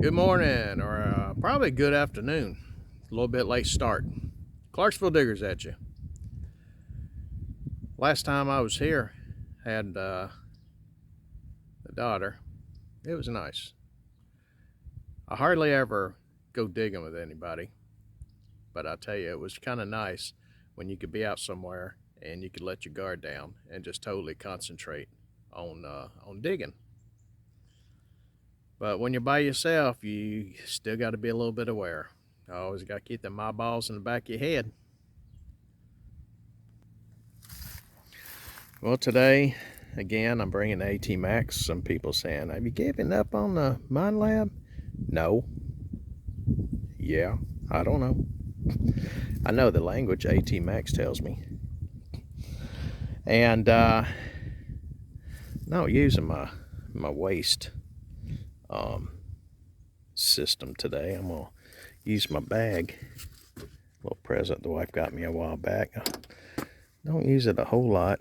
Good morning, or probably good afternoon. A little bit late start. Clarksville Diggers at you. Last time I was here, had a daughter. It was nice. I hardly ever go digging with anybody, but I tell you, it was kind of nice when you could be out somewhere and you could let your guard down and just totally concentrate on digging. But when you're by yourself, you still got to be a little bit aware. You always got to keep them eyeballs in the back of your head. Well, today, again, I'm bringing the AT Max. Some people saying, have you given up on the Mine Lab? No. Yeah, I don't know. I know the language AT Max tells me. And no, using my waste system today. I'm going to use my bag. A little present the wife got me a while back. I don't use it a whole lot.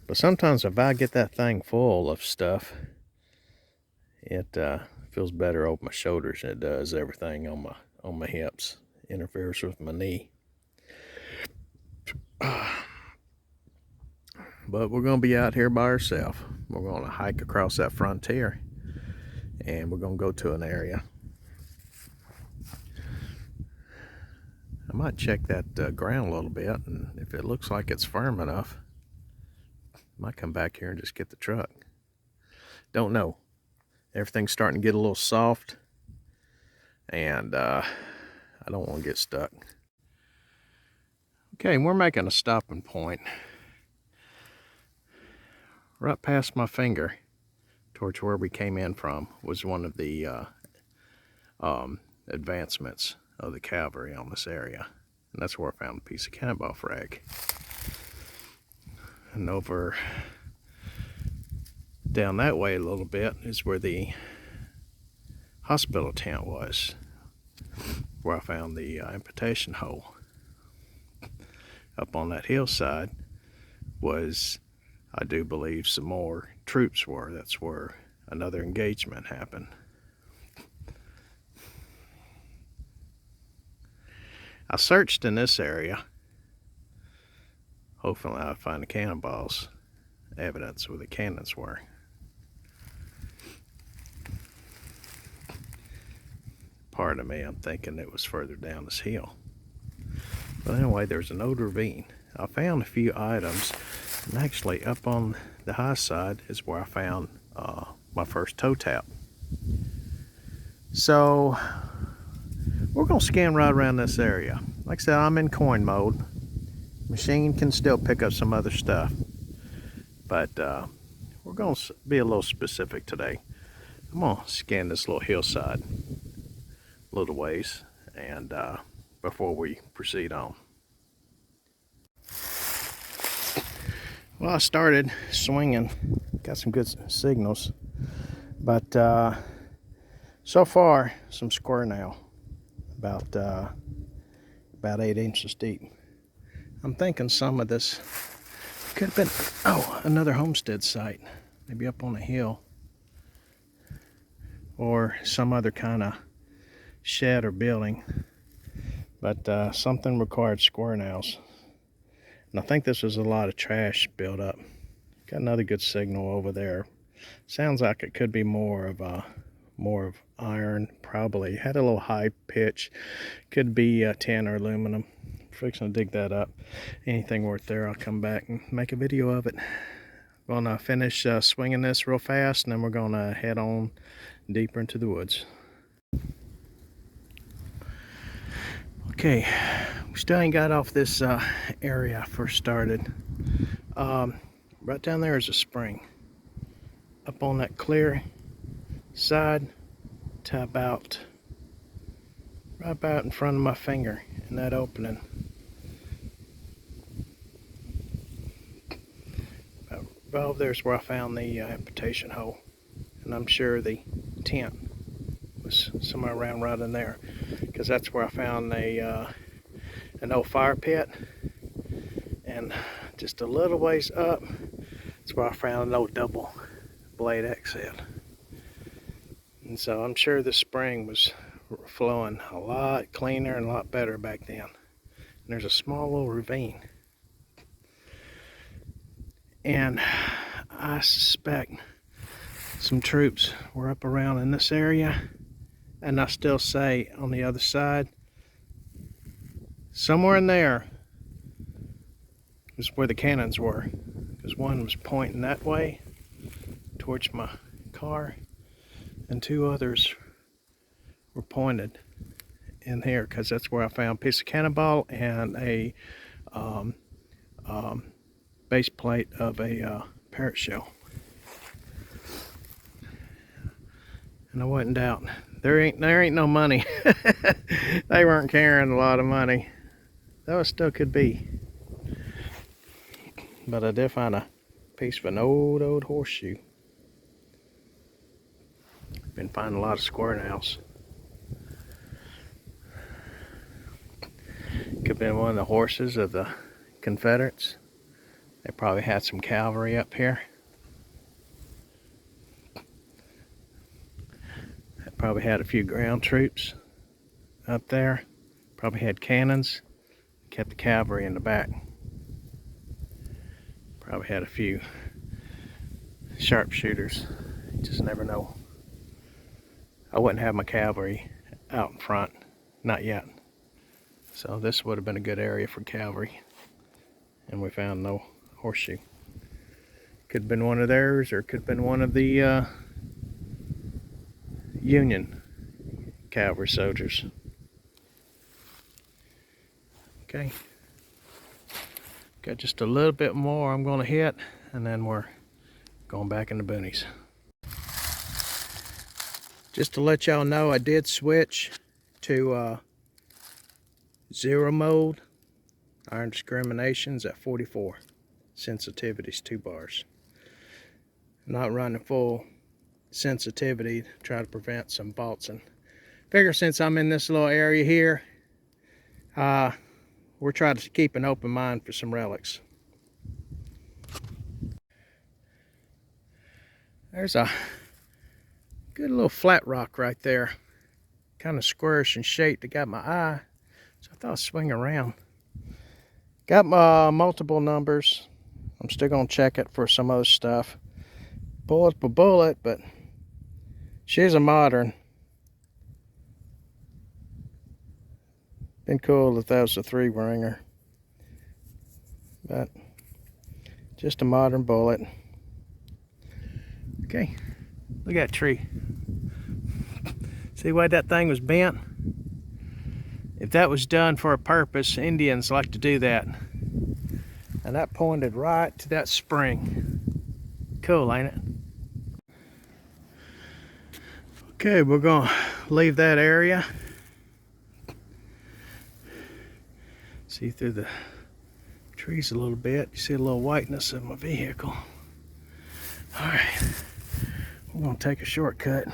But sometimes if I get that thing full of stuff, it feels better over my shoulders than it does everything on my hips. Interferes with my knee. But we're going to be out here by ourselves. We're going to hike across that frontier, and we're going to go to an area. I might check that ground a little bit, and if it looks like it's firm enough, I might come back here and just get the truck. Don't know. Everything's starting to get a little soft, and I don't want to get stuck. Okay, we're making a stopping point right past my finger towards where we came in from. Was one of the advancements of the cavalry on this area, and that's where I found a piece of cannonball frag. And over down that way a little bit is where the hospital tent was, where I found the amputation hole. Up on that hillside was, I do believe, some more troops were. That's where another engagement happened. I searched in this area. Hopefully I'll find the cannonballs, evidence where the cannons were. Part of me, I'm thinking it was further down this hill. But anyway, there's an old ravine. I found a few items, and actually up on the high side is where I found my first toe tap. So we're gonna scan right around this area. Like I said, I'm in coin mode. Machine can still pick up some other stuff, but we're gonna be a little specific today. I'm gonna scan this little hillside a little ways, and before we proceed on. Well, I started swinging, got some good signals, but so far some square now, about 8 inches deep. I'm thinking some of this could have been another homestead site, maybe up on a hill, or some other kind of shed or building, but something required square nails. And I think this was a lot of trash built up. Got another good signal over there. Sounds like it could be more of iron. Probably had a little high pitch. Could be tin or aluminum. Fixing to dig that up. Anything worth there, I'll come back and make a video of it. Gonna finish swinging this real fast, and then we're gonna head on deeper into the woods. Okay, we still ain't got off this area I first started. Right down there is a spring. Up on that clear side to right about in front of my finger in that opening. About over there's where I found the amputation hole, and I'm sure the tent was somewhere around right in there, because that's where I found an old fire pit, and just a little ways up, that's where I found an old double blade axe head. And so I'm sure the spring was flowing a lot cleaner and a lot better back then. And there's a small little ravine. And I suspect some troops were up around in this area. And I still say on the other side, somewhere in there is where the cannons were. Because one was pointing that way towards my car, and two others were pointed in here, because that's where I found a piece of cannonball and a base plate of a parrot shell. And I wouldn't doubt there ain't no money. They weren't carrying a lot of money, though it still could be. But I did find a piece of an old horseshoe. Been finding a lot of square nails. Could have been one of the horses of the Confederates. They probably had some cavalry up here. They probably had a few ground troops up there. Probably had cannons. Kept the cavalry in the back. Probably had a few sharpshooters. You just never know. I wouldn't have my cavalry out in front. Not yet. So this would have been a good area for cavalry. And we found no horseshoe. Could have been one of theirs, or could have been one of the Union cavalry soldiers. Okay. Got just a little bit more I'm going to hit, and then we're going back in the boonies. Just to let y'all know, I did switch to zero mode. Iron discriminations at 44. Sensitivity's 2 bars. I'm not running full sensitivity to try to prevent some bolting. Figure since I'm in this little area here, we're trying to keep an open mind for some relics. There's a good little flat rock right there. Kind of squarish in shape that got my eye. So I thought I'd swing around. Got my multiple numbers. I'm still going to check it for some other stuff. Bullet per bullet, but she's a modern. Been cool if that was a 3-ringer. But just a modern bullet. Okay, look at that tree. See why that thing was bent? If that was done for a purpose, Indians like to do that. And that pointed right to that spring. Cool, ain't it? Okay, we're gonna leave that area. See through the trees a little bit. You see a little whiteness of my vehicle. Alright, we're gonna take a shortcut.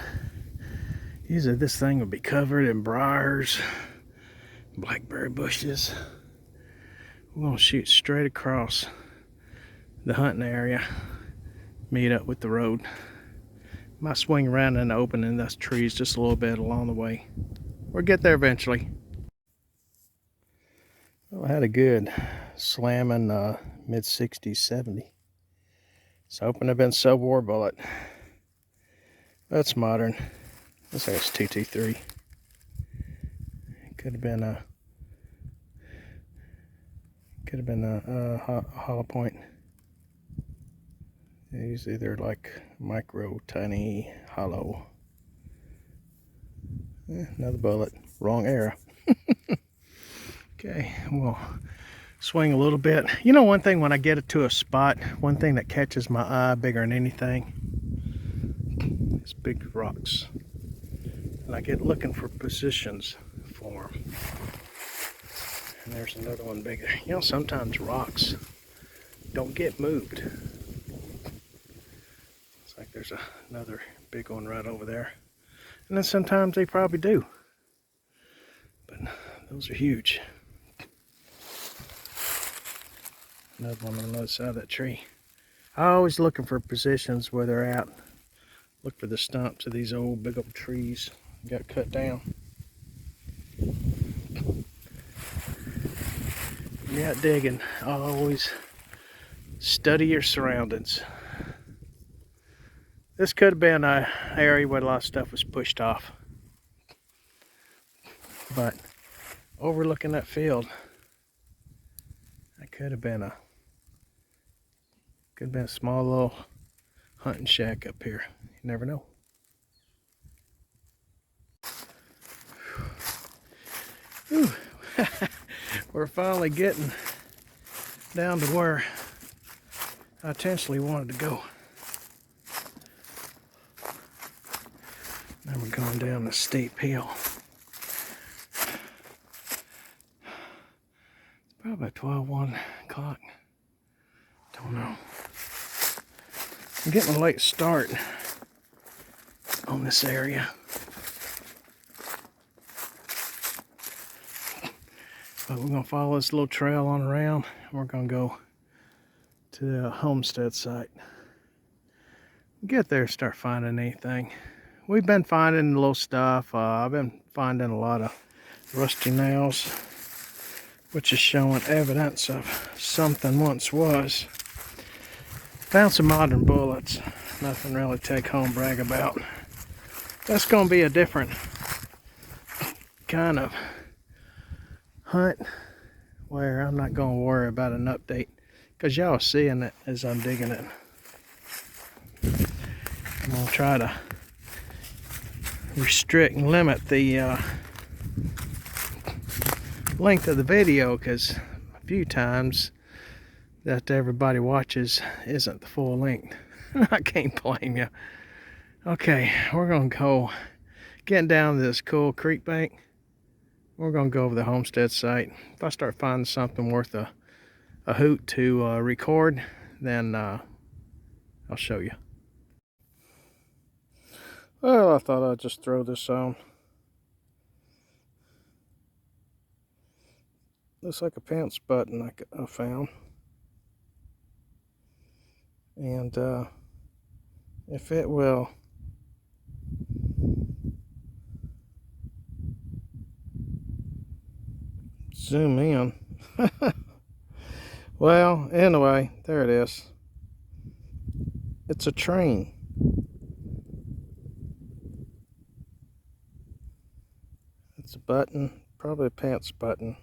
Usually this thing will be covered in briars, blackberry bushes. We're gonna shoot straight across the hunting area, meet up with the road. Might swing around in the open in those trees just a little bit along the way. We'll get there eventually. Well, I had a good slamming mid-60s, 70. So hoping I've been sub-war bullet. That's modern. Looks like it's 223. Could have been a hollow point. Usually they're like micro, tiny, hollow. Another bullet. Wrong era. Okay, we'll swing a little bit. You know, one thing when I get it to a spot, one thing that catches my eye bigger than anything is big rocks. And I get looking for positions for them. And there's another one bigger. You know, sometimes rocks don't get moved. It's like there's another big one right over there. And then sometimes they probably do. But those are huge. Another one on the other side of that tree. I'm always looking for positions where they're at. Look for the stumps of these old big old trees got cut down. When you're out digging, always study your surroundings. This could have been an area where a lot of stuff was pushed off. But overlooking that field, that could have been a small little hunting shack up here. You never know. Whew. We're finally getting down to where I intentionally wanted to go. Now we're going down the steep hill. It's probably 1 o'clock. Don't know. I'm getting a late start on this area. But we're going to follow this little trail on around. And we're going to go to the homestead site. Get there, start finding anything. We've been finding little stuff. I've been finding a lot of rusty nails, which is showing evidence of something once was. Found some modern bullets. Nothing really to take home brag about. That's going to be a different kind of hunt where I'm not going to worry about an update, because y'all are seeing it as I'm digging it. I'm going to try to restrict and limit the length of the video, because a few times that everybody watches isn't the full length. I can't blame you. Okay, we're going to go getting down to this cool creek bank. We're going to go over the homestead site. If I start finding something worth a hoot to record, then I'll show you. Well, I thought I'd just throw this on. Looks like a pants button I found. And if it will zoom in. Well, anyway, there it is. It's a train. It's a button, probably a pants button.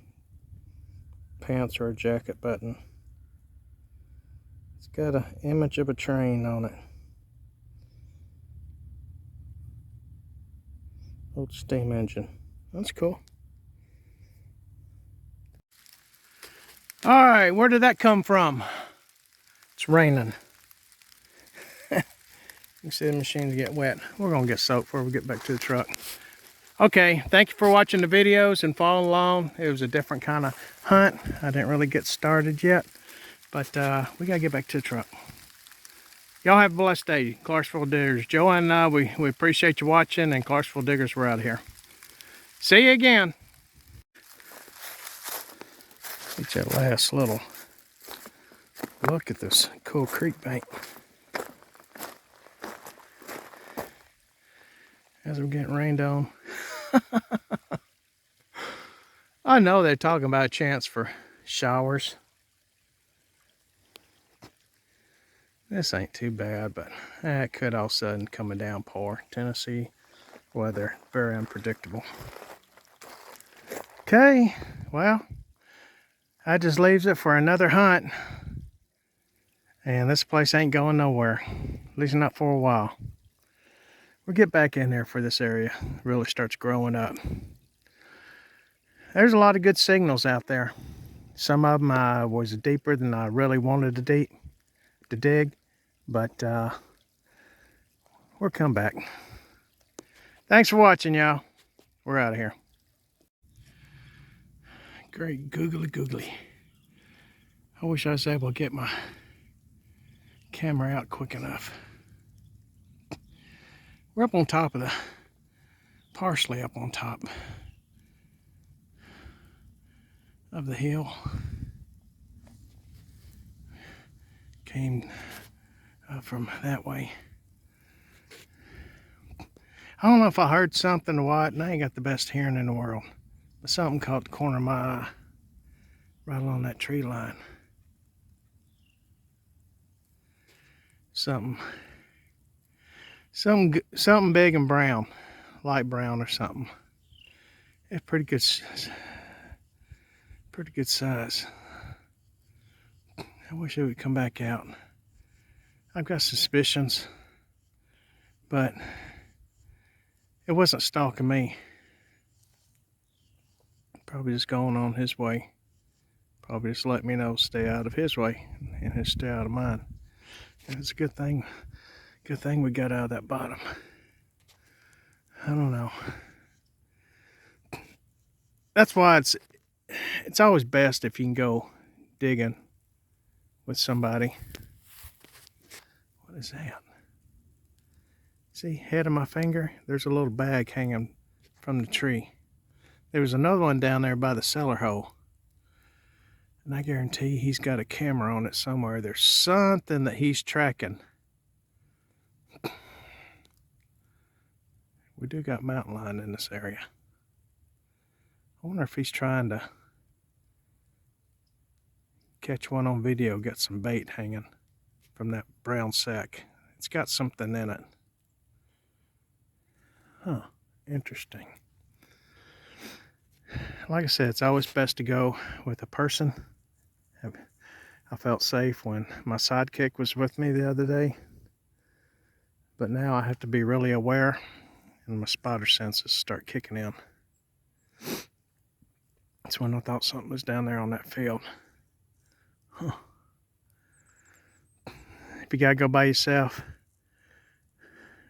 Pants or a jacket button. It's got an image of a train on it. Old steam engine. That's cool. Alright, where did that come from? It's raining. You can see the machines get wet. We're going to get soaked before we get back to the truck. Okay, thank you for watching the videos and following along. It was a different kind of hunt. I didn't really get started yet, but we got to get back to the truck. Y'all have a blessed day, Clarksville Diggers. Joe and we appreciate you watching, and Clarksville Diggers, we're out of here. See you again. Get that last little look at this cool creek bank. As we're getting rained on. I know they're talking about a chance for showers. This ain't too bad, but it could all of a sudden come a downpour. Tennessee weather, very unpredictable. Okay, well, that just leaves it for another hunt. And this place ain't going nowhere, at least not for a while. We'll get back in there for this area. It really starts growing up. There's a lot of good signals out there. Some of them was deeper than I really wanted to dig, but we'll come back. Thanks for watching, y'all. We're out of here. Great googly. I wish I was able to get my camera out quick enough. We're up on top of the, partially up on top of the hill. Came from that way. I don't know if I heard something or what, and I ain't got the best hearing in the world. But something caught the corner of my eye right along that tree line. Something big and brown, light brown or something. It's pretty good size. I wish it would come back out. I've got suspicions, but it wasn't stalking me. Probably just going on his way. Probably just let me know, stay out of his way and he'll stay out of mine. And it's a good thing we got out of that bottom. I don't know. That's why it's always best if you can go digging with somebody. What is that? See, head of my finger, there's a little bag hanging from the tree. There was another one down there by the cellar hole. And I guarantee he's got a camera on it somewhere. There's something that he's tracking. We do got mountain lion in this area. I wonder if he's trying to catch one on video. Got some bait hanging from that brown sack. It's got something in it. Huh, interesting. Like I said, it's always best to go with a person. I felt safe when my sidekick was with me the other day. But now I have to be really aware and my spotter senses start kicking in. That's when I thought something was down there on that field. Huh. If you gotta go by yourself,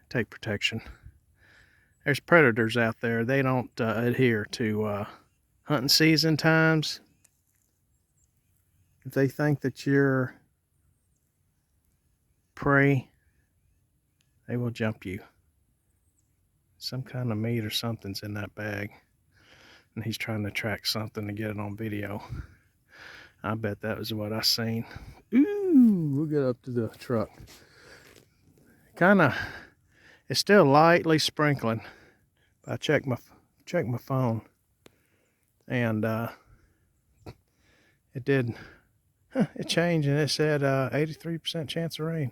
take protection. There's predators out there. They don't adhere to hunting season times. If they think that you're prey, they will jump you. Some kind of meat or something's in that bag. And he's trying to track something to get it on video. I bet that was what I seen. Ooh, we'll get up to the truck. It's still lightly sprinkling. I checked my phone, and it did. It changed, and it said 83% chance of rain.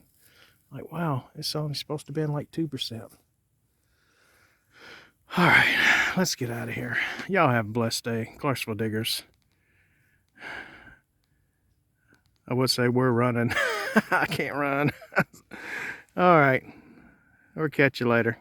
Like, wow, it's only supposed to be in like 2%. All right, let's get out of here. Y'all have a blessed day, Clarksville diggers. I would say we're running. I can't run. All right, we'll catch you later.